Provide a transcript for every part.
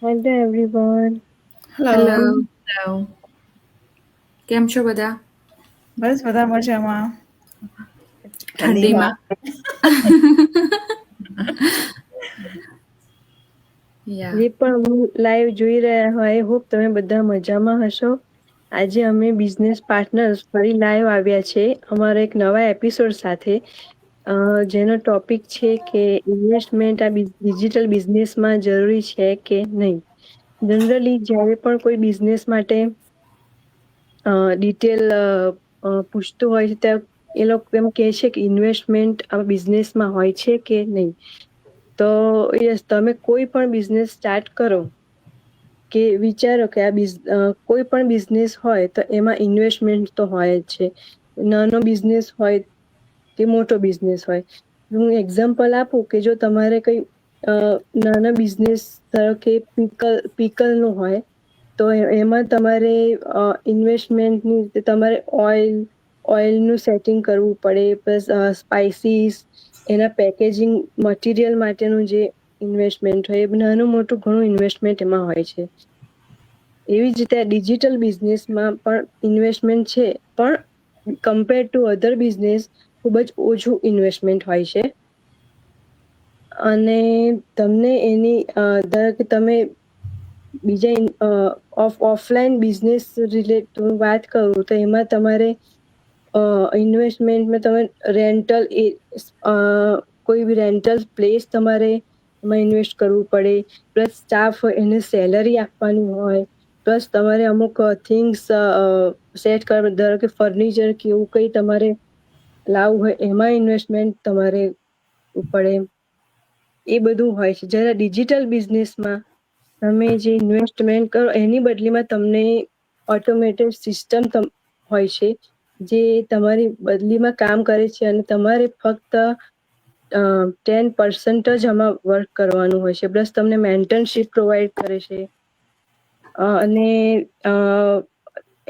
Hello everyone. Hello. Hello. કેમ છો બધા? બસ બધા મજામાં. ઠંડીમાં. યા જે પણ લાઈવ જોઈ રહ્યા હોય આઈ હોપ તમે બધા મજામાં હશો. આજે અમે બિઝનેસ પાર્ટનર્સ ફરી લાઈવ આવ્યા છે અમારા એક નવા એપિસોડ સાથે, જેનો ટોપિક છે કે ઇન્વેસ્ટમેન્ટ આ ડિજિટલ બિઝનેસમાં જરૂરી છે કે નહીં. જનરલી જ્યારે પણ કોઈ બિઝનેસ માટે ડિટેલ પૂછતું હોય છે ત્યાં એ લોકો એમ કહે છે કે ઇન્વેસ્ટમેન્ટ આ બિઝનેસમાં હોય છે કે નહીં. તો યસ, તમે કોઈ પણ બિઝનેસ સ્ટાર્ટ કરો કે વિચારો કે કોઈ પણ બિઝનેસ હોય તો એમાં ઇન્વેસ્ટમેન્ટ તો હોય જ છે. નાનો બિઝનેસ હોય કે મોટો બિઝનેસ હોય. હું એક્ઝામ્પલ આપું કે જો તમારે કઈ નાના બિઝનેસ ધારો કે પીકલનું હોય તો એમાં તમારે ઇન્વેસ્ટમેન્ટની તમારે ઓઇલનું સેટિંગ કરવું પડે, પ્લસ સ્પાઇસીસ, એના પેકેજિંગ મટીરિયલ માટેનું જે ઇન્વેસ્ટમેન્ટ હોય એ નાનું મોટું ઘણું ઇન્વેસ્ટમેન્ટ એમાં હોય છે. એવી જ રીતે ડિજિટલ બિઝનેસમાં પણ ઇન્વેસ્ટમેન્ટ છે, પણ કમ્પેર ટુ અધર બિઝનેસ ખૂબ જ ઓછું ઇન્વેસ્ટમેન્ટ હોય છે. અને તમને એની ધારો કે તમે બીજા ઓફલાઈન બિઝનેસ રિલેટેડ વાત કરું તો એમાં તમારે ઇન્વેસ્ટમેન્ટમાં તમે કોઈ બી રેન્ટલ પ્લેસ તમારે એમાં ઇન્વેસ્ટ કરવું પડે, પ્લસ સ્ટાફ હોય એને સેલરી આપવાની હોય, પ્લસ તમારે અમુક થિંગ્સ સેટ કરવા, ધારો કે ફર્નિચર કે એવું કંઈ તમારે લાવવું હોય એમાં ઇન્વેસ્ટમેન્ટ તમારે પડે. એ બધું હોય છે. જ્યારે ડિજિટલ બિઝનેસમાં તમે જે ઇન્વેસ્ટમેન્ટ કરો એની બદલીમાં તમને ઓટોમેટેડ સિસ્ટમ હોય છે જે તમારી બદલીમાં કામ કરે છે અને તમારે ફક્ત 10% જ આમાં વર્ક કરવાનું હોય છે. પ્લસ તમને મેન્ટરશીપ પ્રોવાઈડ કરે છે. અને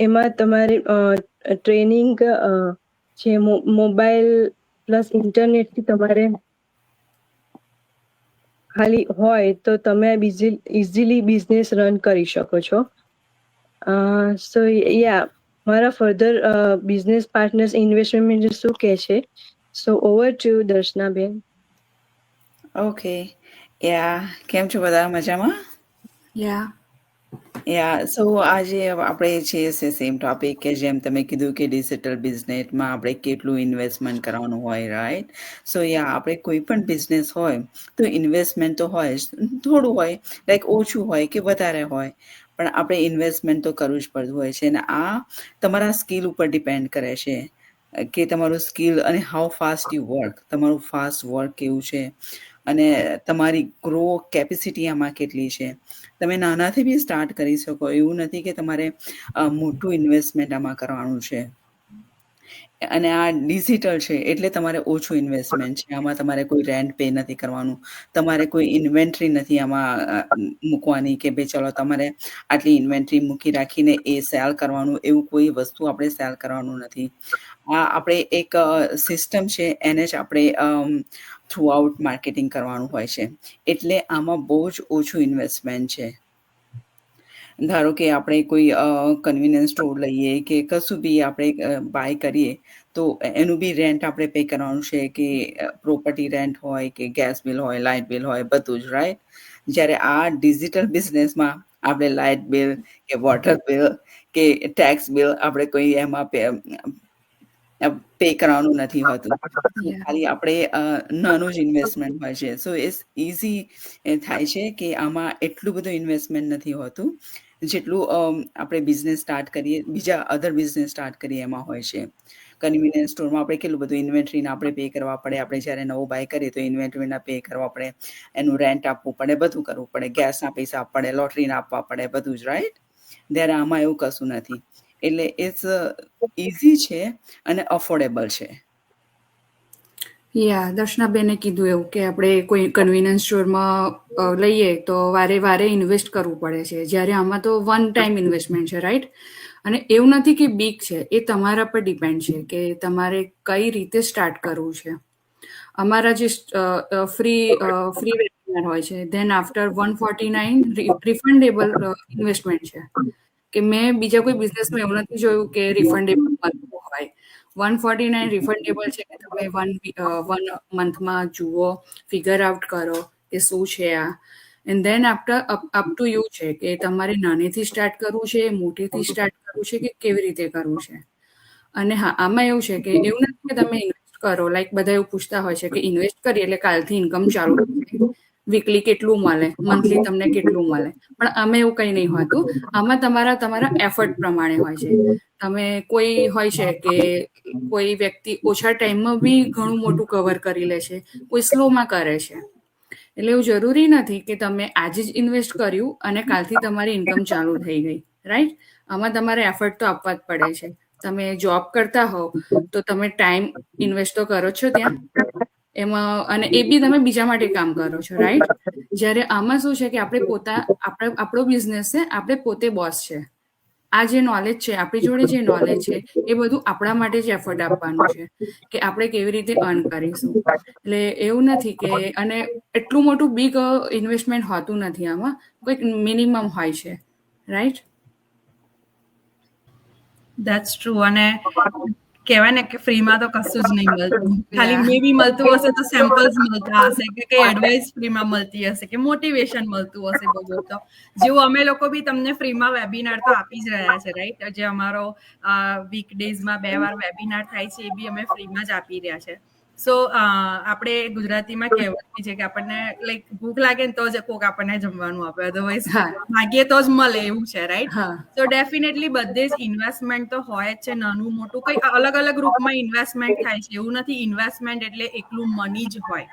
એમાં તમારે ટ્રેનિંગ છે, મોબાઈલ પ્લસ ઇન્ટરનેટથી તમારે ખાલી હોય તો તમે ઇઝીલી બિઝનેસ રન કરી શકો છો. સો યા, મારા ફર્ધર બિઝનેસ પાર્ટનર્સ ઇન્વેસ્ટમેન્ટ શું કહે છે. સો ઓવર ટુ દર્શનાબેન. ઓકે. યા, કેમ છો બધા મજામાં? યા સો આજે આપણે છીએ સેમ ટોપિક કે જેમ તમે કીધું કે ડિજિટલ બિઝનેસમાં આપણે કેટલું ઇન્વેસ્ટમેન્ટ કરવાનું હોય, રાઈટ? સો આપણે કોઈ પણ બિઝનેસ હોય તો ઇન્વેસ્ટમેન્ટ તો હોય જ, થોડું હોય, લાઈક ઓછું હોય કે વધારે હોય, પણ આપણે ઇન્વેસ્ટમેન્ટ તો કરવું જ પડતું હોય છે. અને આ તમારા સ્કિલ ઉપર ડિપેન્ડ કરે છે કે તમારું સ્કિલ અને હાઉ ફાસ્ટ યુ વર્ક, તમારું ફાસ્ટ વર્ક કેવું છે અને તમારી ગ્રો કેપેસિટી આમાં કેટલી છે. તમે નાનાથી બી સ્ટાર્ટ કરી શકો, એવું નથી કે તમારે મોટું ઇન્વેસ્ટમેન્ટ આમાં કરવાનું છે. અને આ ડિજિટલ છે એટલે તમારે ઓછું ઇન્વેસ્ટમેન્ટ છે. આમાં તમારે કોઈ રેન્ટ પે નથી કરવાનું, તમારે કોઈ ઇન્વેન્ટરી નથી આમાં મૂકવાની કે ભાઈ ચલો તમારે આટલી ઇન્વેન્ટરી મૂકી રાખીને એ સેલ કરવાનું, એવું કોઈ વસ્તુ આપણે સેલ કરવાનું નથી. આ આપણે એક સિસ્ટમ છે, એને જ આપણે થ્રુ આઉટ માર્કેટિંગ કરવાનું હોય છે. એટલે આમાં બહુ જ ઓછું ઇન્વેસ્ટમેન્ટ છે. ધારો કે આપણે કોઈ કન્વિનિયન્સ સ્ટોર લઈએ કે કશું બી આપણે બાય કરીએ તો એનું બી રેન્ટ આપણે પે કરવાનું છે, કે પ્રોપર્ટી રેન્ટ હોય કે ગેસ બિલ હોય, લાઇટ બિલ હોય, બધું જ, રાઈટ? જ્યારે આ ડિજિટલ બિઝનેસમાં આપણે લાઇટ બિલ કે વોટર બિલ કે ટેક્સ બિલ આપણે કોઈ એમાં પે કરવાનું નથી હોતું. ખાલી આપણે નાનું જ ઇન્વેસ્ટમેન્ટ હોય છે. સો ઇઝી થાય છે કે આમાં એટલું બધું ઇન્વેસ્ટમેન્ટ નથી હોતું જેટલું આપણે બિઝનેસ સ્ટાર્ટ કરીએ, બીજા અધર બિઝનેસ સ્ટાર્ટ કરીએ એમાં હોય છે. કન્વિનિયન્સ સ્ટોરમાં આપણે કેટલું બધું ઇન્વેન્ટરીના આપણે પે કરવા પડે, આપણે જ્યારે નવું બાય કરીએ તો ઇન્વેન્ટરીના પે કરવા પડે, એનું રેન્ટ આપવું પડે, બધું કરવું પડે, ગેસના પૈસા આપવા પડે, લોટરીના આપવા પડે, બધું જ, રાઈટ? ત્યારે આમાં એવું કશું નથી. એટલે ઇટ્સ ઇઝી છે અને અફોર્ડેબલ છે. દર્શનાબેને કીધું એવું કે આપણે કોઈ કન્વીનિયન્સ સ્ટોરમાં લઈએ તો વારે વારે ઇન્વેસ્ટ કરવું પડે છે, જ્યારે આમાં તો વન ટાઈમ ઇન્વેસ્ટમેન્ટ છે, રાઈટ? અને એવું નથી કે બીગ છે, એ તમારા પર ડિપેન્ડ છે કે તમારે કઈ રીતે સ્ટાર્ટ કરવું છે. અમારા જે ફ્રી વેબિનાર હોય છે. ધેન આફ્ટર 149 રિફંડેબલ ઇન્વેસ્ટમેન્ટ છે, કે મેં બીજા કોઈ બિઝનેસમાં એવું નથી જોયું કે રિફંડેબલ મળતું હોય. 149 રિફંડેબલ છે, કે તમે વન મંથમાં જુઓ, ફિગર આઉટ કરો કે શું છે આ, and then after up to you છે કે તમારે નાનેથી સ્ટાર્ટ કરવું છે, મોટેથી સ્ટાર્ટ કરવું છે, કે કેવી રીતે કરવું છે. અને હા, આમાં એવું છે કે એવું નથી કે તમે ઇન્વેસ્ટ કરો, લાઈક બધા એવું પૂછતા હોય છે કે ઇન્વેસ્ટ કરીએ એટલે કાલથી ઇન્કમ ચાલુ થઈ, વીકલી કેટલું મળે, મંથલી તમને કેટલું મળે, પણ આમાં એવું કંઈ નહીં હોતું. આમાં તમારા એફર્ટ પ્રમાણે હોય છે. તમે કોઈ હોય છે કે કોઈ વ્યક્તિ ઓછા ટાઈમમાં બી ઘણું મોટું કવર કરી લે છે, કોઈ સ્લોમાં કરે છે. એટલે એવું જરૂરી નથી કે તમે આજે જ ઇન્વેસ્ટ કર્યું અને કાલથી તમારી ઇન્કમ ચાલુ થઈ ગઈ, રાઈટ? આમાં તમારે એફર્ટ તો આપવા જ પડે છે. તમે જોબ કરતા હોવ તો તમે ટાઈમ ઇન્વેસ્ટ તો કરો છો ત્યાં એમાં, અને એ બી તમે બીજા માટે કામ કરો છો, રાઈટ? જ્યારે આમાં શું છે કે આપણો બિઝનેસ છે, આપણે પોતે બોસ છે. આ જે નોલેજ છે, આપણી જોડે જે નોલેજ છે, એ બધું આપણા માટે જ એફર્ટ આપવાનું છે કે આપણે કેવી રીતે અર્ન કરીશું. એટલે એવું નથી કે, અને એટલું મોટું બિગ ઇન્વેસ્ટમેન્ટ હોતું નથી આમાં, કોઈક મિનિમમ હોય છે, રાઈટ? That's true. અને કહેવાય ને કે ફ્રીમાં તો કશું જ નહીં મળતું. ખાલી મે બી મળતું હશે તો સેમ્પલ્સ મળતા હશે, કે કઈ એડવાઇસ ફ્રીમાં મળતી હશે, કે મોટિવેશન મળતું હશે બહુ તો. જેવું અમે લોકો બી તમને ફ્રીમાં વેબિનાર તો આપી જ રહ્યા છે, રાઈટ? જે અમારો વીકડેઝમાં 2 વાર વેબિનાર થાય છે, એ બી અમે ફ્રીમાં જ આપી રહ્યા છે. સો આપણે ગુજરાતીમાં કહેવત બી છે કે આપણને લાઈક ભૂખ લાગે ને તો જ કોક આપણને જમવાનું આપે, અધરવાઇઝ માગીએ તો જ મળે, એવું છે, રાઈટ? તો ડેફિનેટલી બધે જ ઇન્વેસ્ટમેન્ટ તો હોય જ છે, નાનું મોટું કંઈ અલગ અલગ રૂપમાં ઇન્વેસ્ટમેન્ટ થાય છે. એવું નથી ઇન્વેસ્ટમેન્ટ એટલે એકલું મની જ હોય.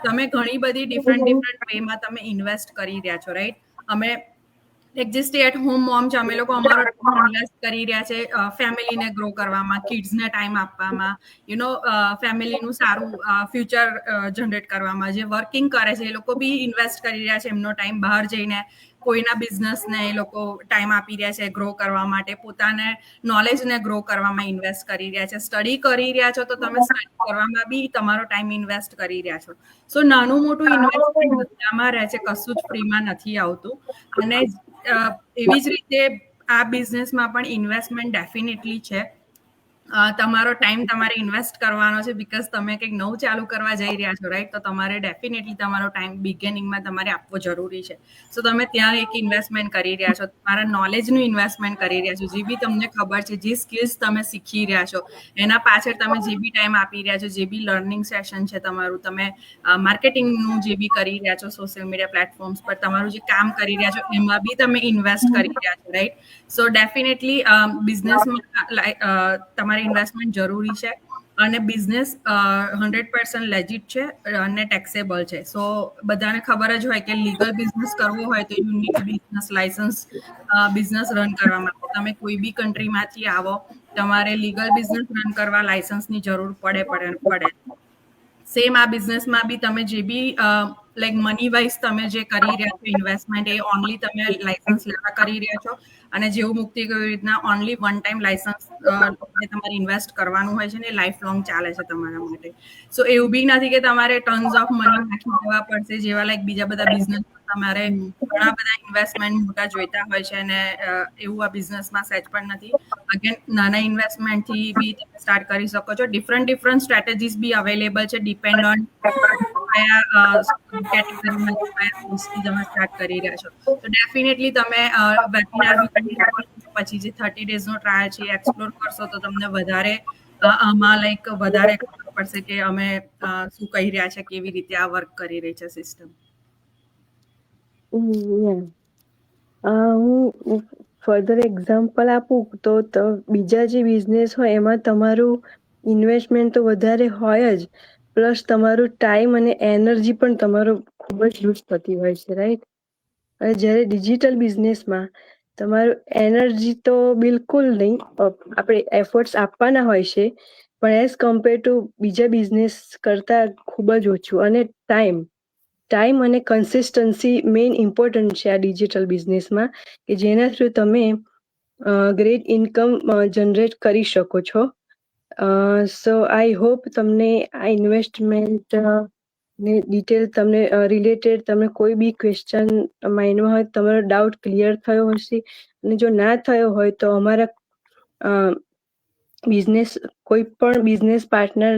તમે ઘણી બધી ડિફરન્ટ વેમાં તમે ઇન્વેસ્ટ કરી રહ્યા છો, રાઈટ? અમે એક જે સ્ટે એટ હોમ મોમ છે, અમે લોકો અમારો ટાઈમ ઇન્વેસ્ટ કરી રહ્યા છે ફેમિલીને ગ્રો કરવામાં, કિડ્સને ટાઈમ આપવામાં, ફેમિલીનું સારું ફ્યુચર જનરેટ કરવામાં. જે વર્કિંગ કરે છે એ લોકો બી ઇન્વેસ્ટ કરી રહ્યા છે એમનો ટાઈમ, બહાર જઈને કોઈના બિઝનેસને એ લોકો ટાઈમ આપી રહ્યા છે ગ્રો કરવા માટે, પોતાને નોલેજને ગ્રો કરવામાં ઇન્વેસ્ટ કરી રહ્યા છે. સ્ટડી કરી રહ્યા છો તો તમે સ્ટડી કરવામાં બી તમારો ટાઈમ ઇન્વેસ્ટ કરી રહ્યા છો. સો નાનું મોટું ઇન્વેસ્ટમેન્ટ બધામાં રહે છે, કશું જ ફ્રીમાં નથી આવતું. અને એવી જ રીતે આ બિઝનેસમાં પણ ઇન્વેસ્ટમેન્ટ ડેફિનેટલી છે. તમારો ટાઈમ તમારે ઇન્વેસ્ટ કરવાનો છે, બીકોઝ તમે કંઈક નવું ચાલુ કરવા જઈ રહ્યા છો, રાઈટ? તો તમારે ડેફિનેટલી તમારો ટાઈમ બિગિનિંગમાં તમારે આપવો જરૂરી છે. સો તમે ત્યાં એક ઇન્વેસ્ટમેન્ટ કરી રહ્યા છો, તમારા નોલેજનું ઇન્વેસ્ટમેન્ટ કરી રહ્યા છો, જે બી તમને ખબર છે, જે સ્કિલ્સ તમે શીખી રહ્યા છો, એના પાછળ તમે જે બી ટાઈમ આપી રહ્યા છો, જે બી લર્નિંગ સેશન છે તમારું, તમે માર્કેટિંગનું જે બી કરી રહ્યા છો સોશિયલ મીડિયા પ્લેટફોર્મ્સ પર, તમારું જે કામ કરી રહ્યા છો એમાં બી તમે ઇન્વેસ્ટ કરી રહ્યા છો, રાઈટ? સો ડેફિનેટલી બિઝનેસમાં તમારે ઇન્વેસ્ટમેન્ટ જરૂરી છે. અને બિઝનેસ 100% લેજિટ છે અને ટેક્સેબલ છે. સો બધાને ખબર જ હોય કે લીગલ બિઝનેસ કરવો હોય તો you need business licence business run કરવા માટે. તમે કોઈ બી કન્ટ્રીમાંથી આવો, તમારે લીગલ બિઝનેસ રન કરવા લાયસન્સની જરૂર પડે. સેમ આ બિઝનેસમાં બી તમે જે બી લાઈક મની વાઇઝ તમે જે કરી રહ્યા છો ઇન્વેસ્ટમેન્ટ, એ ઓનલી તમે લાયસન્સ લેવા કરી રહ્યા છો. અને જેવું મુક્તિ કહ્યું રીતના ઓનલી વન ટાઈમ લાયસન્સ તમારે ઇન્વેસ્ટ કરવાનું હોય છે ને, એ લાઈફ લોંગ ચાલે છે તમારા માટે. સો એવું બી નથી કે તમારે ટન્સ ઓફ મની નાખી દેવા પડશે, જેવા લાઈક બીજા બધા બિઝનેસ તમારે ઘણા બધા ઇન્વેસ્ટમેન્ટ મોટા જોઈતા હોય છે, અને એવું આ બિઝનેસમાં સહેજ પણ નથી. અગેન નાના ઇન્વેસ્ટમેન્ટથી બી તમે સ્ટાર્ટ કરી શકો છો. ડિફરન્ટ સ્ટ્રેટેજીસ બી અવેલેબલ છે, ડિપેન્ડ ઓન કયા કેટેગરીમાં કયા ફીસથી તમે સ્ટાર્ટ કરી રહ્યા છો. તો ડેફિનેટલી તમે વેબિનાર બી પછી જે 30 ડેઝનો ટ્રાયલ છે એ એક્સપ્લોર કરશો તો તમને વધારે આમાં લાઈક વધારે ખબર પડશે કે અમે શું કહી રહ્યા છે, કેવી રીતે આ વર્ક કરી રહી છે સિસ્ટમ. હું ફર્ધર એક્ઝામ્પલ આપું તો બીજા જે બિઝનેસ હોય એમાં તમારું ઇન્વેસ્ટમેન્ટ તો વધારે હોય જ, પ્લસ તમારું ટાઈમ અને એનર્જી પણ તમારો ખૂબ જ યુઝ થતી હોય છે, રાઈટ? અને જ્યારે ડિજિટલ બિઝનેસમાં તમારું એનર્જી તો બિલકુલ નહીં, આપણે એફર્ટ્સ આપવાના હોય છે, પણ એઝ કમ્પેર ટુ બીજા બિઝનેસ કરતાં ખૂબ જ ઓછું. અને ટાઈમ અને કન્સિસ્ટન્સી મેઇન ઇમ્પોર્ટન્ટ છે આ ડિજિટલ બિઝનેસમાં, કે જેના થ્રુ તમે ગ્રેટ ઇન્કમ જનરેટ કરી શકો છો. સો આઈ હોપ તમને આ ઇન્વેસ્ટમેન્ટ ને ડિટેલ તમને રિલેટેડ તમને કોઈ બી ક્વેશ્ચન માઇન્ડમાં હોય, તમારો ડાઉટ ક્લિયર થયો હશે, અને જો ના થયો હોય તો અમારા બિઝનેસ કોઈ પણ બિઝનેસ પાર્ટનર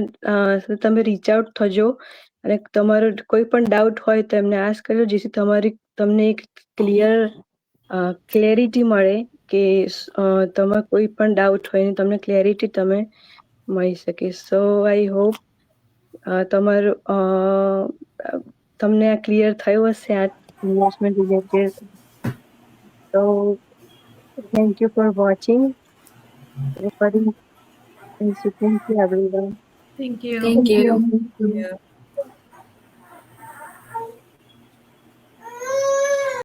તમે રીચ આઉટ થજો, અને તમારો કોઈ પણ ડાઉટ હોય તો એમને આસ્ક કરજો, જેથી તમને એક ક્લેરિટી મળે કે તમારે કોઈ પણ ડાઉટ હોય ને તમને ક્લેરિટી તમે મળી શકે. સો આઈ હોપ તમારું તમને આ ક્લિયર થયું હશે આ ઇન્વેસ્ટમેન્ટ રિલેટેડ. તો thank you for watching. Thank you everyone. Thank you. Thank you. Thank you.